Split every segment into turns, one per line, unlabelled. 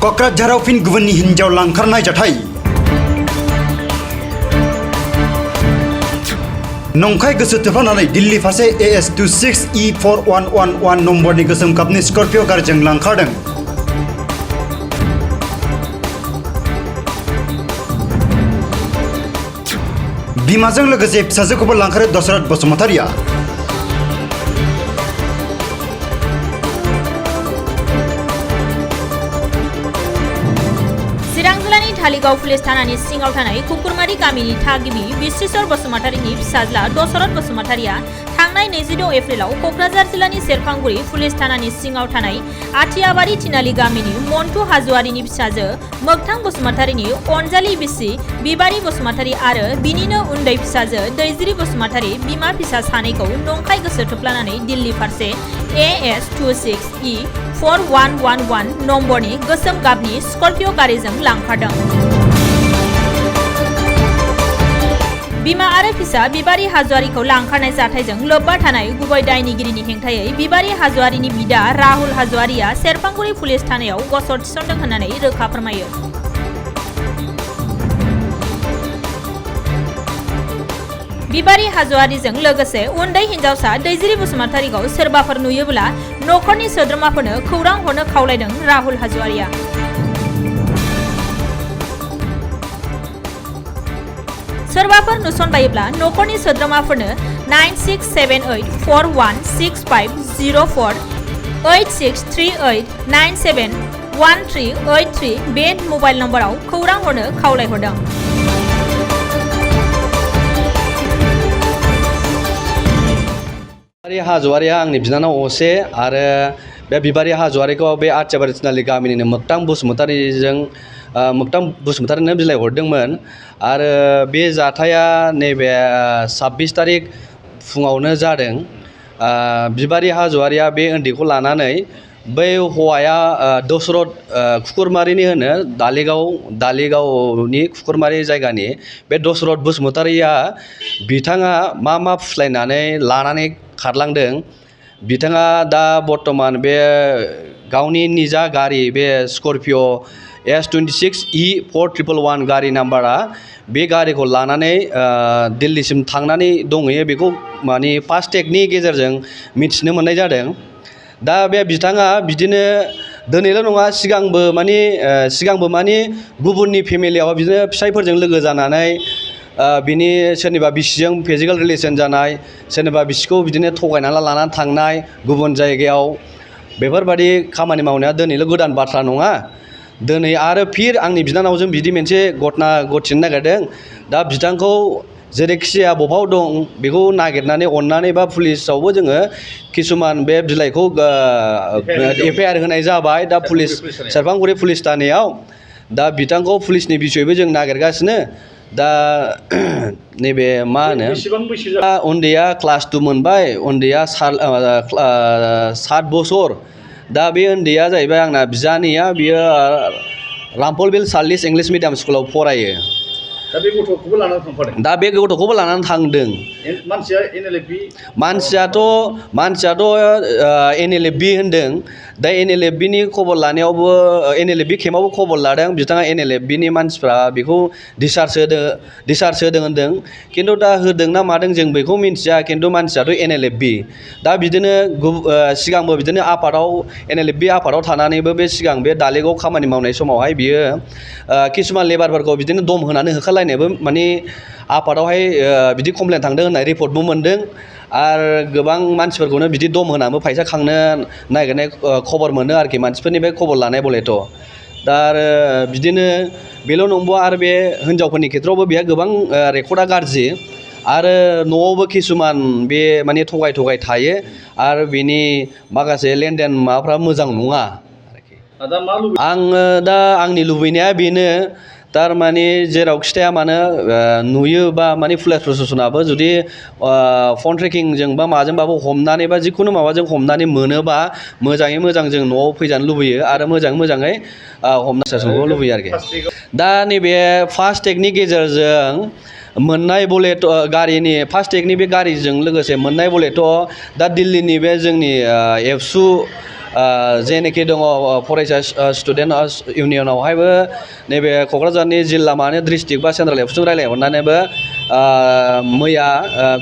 क'क्राझाराव फिन गुबुननि हिन्जाव लांखारनाय जाथाय। नंखाय गोसो थोफ्लानानै दिल्ली फारसे AS26E4111 नम्बरनि गोसोम गाबनि स्कर्पिय' गारिजों लांखारदों। बिमाजों लोगोसे फिसाजोखौबो लांखारो धसरत बसुमतारिया।
चिरां जिल्लानि धालिगाव पुलिस थानानि सिङाव थानाय कुकुरमारी गामिनि थागिबि बिश्वेश्वर बसुमतारिनि फिसाज्ला धसरत बसुमतारिया थांनाय 26 एप्रिलाव क'क्राझार जिल्लानि सेरफांगुरि पुलिस थानानि सिङाव थानाय आथियाबारि थिनालि गामिनि मन्टु हाज'वारिनि फिसाजो मोगथां बसुमतारिनि अनजालि बिसि बिबारि बसुमतारि आरो बिनिनो उन्दै फिसाजो दैजिरि बसुमतारि बिमा फिसा सानैखौ नंखाय गोसो थोफ्लानानै दिल्ली फारसे AS26E4111 नम्बरनि गोसोम गाबनि स्कर्पिय' गारिजों लांखारदों। बिमा आरो फिसा बिबारि हाज'वारिखौ लांखारनाय जाथायजों लोब्बा थानाय गुबै दायनिगिरिनि हेंथायै बिबारि हाज'वारिनि बिदा राहुल हाज'वारिया सेरफांगुरि पुलिस थानायाव गसर थिसनदों होननानै रोखा फोरमायो। बिबारि हाज'वारिजों लोगोसे उन्दै हिन्जावसा दैजिरि बसुमतारिखौ सोरबाफोर नुयोब्ला नखरनि सोद्रोमाफोरनो खौरां हरनो खावलायदों राहुल हाज'वारिया। सोरबाफोर नुसनबायोब्ला नखरनि सोद्रोमाफोरनो 9678416504 8638971383 बे मबाइल नम्बराव खौरां हरनो खावलायहरदों।
बिबारि हाज'वारिया आंनि बिनानाव असे आरो बे बिबारि हाज'वारिखौ बे आथियाबारि थिनालि गामिनिनो मोगथां बसुमतारिनो बिलाइ हरदोंमोन आरो बे जाथाया नैबे 26 तारिख फुङावनो जादों। बिबारि हाज'वारिया बे उन्दैखौ लानानै बै हौवाया धसरत कुकुरमारिनि होनो दालिगावनि कुकुरमारि जायगानि बे धसरत बसुमतारिया बिथाङा मा फुस्लायनानै लानानै खारलांदों। बिथाङा दा बर्तमान बे गावनि निजा गारि बे स्कर्पिय' S26E4111 गारि नाम्बारा बे गारिखौ लानानै दिल्लीसिम थांनानै दंहैयो। बेखौ माने फास्ट टेगनि गेजेरजों मिथिनो मोननाय जादों। दा बे बिथाङा बिदिनो दिनैल' नङा सिगांबो माने गुबुननि फेमिलियाव बिदिनो फिसायफोरजों लोगो जानानै बिनि सोरनिबा बिसिजों फिजिकेल रिलेसन जानाय, सोरनिबा बिसिखौ बिदिनो थगायनानै लानानै थांनाय गुबुन जायगायाव, बेफोरबायदि खामानि मावनाया दिनैल' गोदान बाथ्रा नङा। दिनै आरो फिर आंनि बिनानावजों बिदि मोनसे घटना घटिनो नागिरदों। दा बिथांखौ जेरैखिजाया बबाव दं बेखौ नागिरनानै अननानै बा पुलिसावबो जोङो किसुमान बे बिलाइखौ FIR होनाय जाबाय दा सेरफांगुरि पुलिस थानायाव। दा बिथांखौ पुलिसनि बिसयबो जों नागिरगासिनो। दा नैबे मा होनो उन्दैया क्लास 2 मोनबाय, उन्दैया 7 बोसोर। दा बे उन्दैया जाहैबाय आंना बिजानिया, बियो रामफलबिल चार्लिस इंलिश मिडियाम स्कुलाव फरायो।
दा बे गथ'खौबो लानानै थांफादों।
दा बे गथ'खौबो लानानै थांदों।
मानसिया NLFB
मानसियाथ' NLFB होनदों। दा NLFBनि खबर लानायावबो NLFB केम्पआवबो खबर लादों। बिथाङा NLFBनि मानसिफ्रा बेखौ डिसार्ज होदों होनदों। खिन्थु दा होदोंना मादों जों बेखौ मिन्थिया। खिन्थु मानसियाथ' NLFB। दा बिदिनो सिगांबो बिदिनो NLFB आफादाव थानानैबो बे सिगां बे दालिगाव खामानि मावनाय समावहाय बियो किसुमान लेबारफोरखौ बिदिनो दम होनानै होखारलायनायबो माने आफादावहाय बिदि कमप्लेन थांदों होननाय रिपर्टबो मोनदों। आरो गोबां मानसिफोरखौनो बिदि दम होनानैबो फैसा खांनो नागिरनाय खबर मोनो आरोखि मानसिफोरनि बे खबर लानाय बलेथ'। दा आरो बिदिनो बेल' नंबावा, आरो बे हिनजावफोरनि खेथ्रआवबो बेहा गोबां रेकर्डआ गाज्रि आरो न'आवबो किसुमान बे माने थगाय थायो आरो बेनि माखासे लेनदेन माबाफ्रा मोजां नङा आरोखि। आङो दा आंनि लुबैनाया बेनो, थारमाने जेरावखि थाया मानो नुयोबा माने पुलिस प्रशासनाबो जुदि फन ट्रेकिंजों बा माजोंबाबो हमनानै बा जिखुनु माबाजों हमनानै मोनोबा मोजाङै मोजां जों न'आव फैजानो लुबैयो आरो मोजाङै हमनो लुबैयो आरोखि। दा नैबे फास्ट टेगनि गेजेरजों मोननाय बुलेट गारिनि फास्ट टेगनि बे गारिजों लोगोसे मोननाय बुलेट दा दिल्लीनि बे जोंनि एबसु जेनाखि दङ फरायसा स्टुडेन्ट इउनियनावहायबो नैबे क'क्राझारनि जिल्ला माने डिस्ट्रिक्ट बा सेन्ट्रेल एबसुजों रायलायहरनानैबो मैया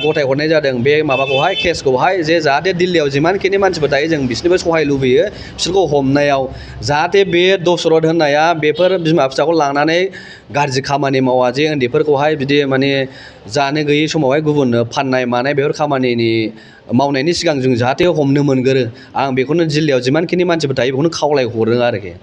गथाय हरनाय जादों बे माबाखौहाय केसखौहाय जे जाहाथे दिल्लीयाव जिमानखिनि मानसिफोर थायो जों बिसोरनिबो सहाय लुबैयो बिसोरखौ हमनायाव जाहाथे बे दसरत होननाया बेफोर बिमा फिसाखौ लांनानै गाज्रि खामानि मावा जे उन्दैफोरखौहाय बिदि माने जानो गैयै समावहाय गुबुननो फाननाय मानाय बेफोर खामानिनि मावनायनि सिगां जों जाहाथे हमनो मोनगोरो आं बेखौनो जिल्लायाव जिमानखिनि मानसिफोर थायो बेखौनो खावलायहरो आरोखि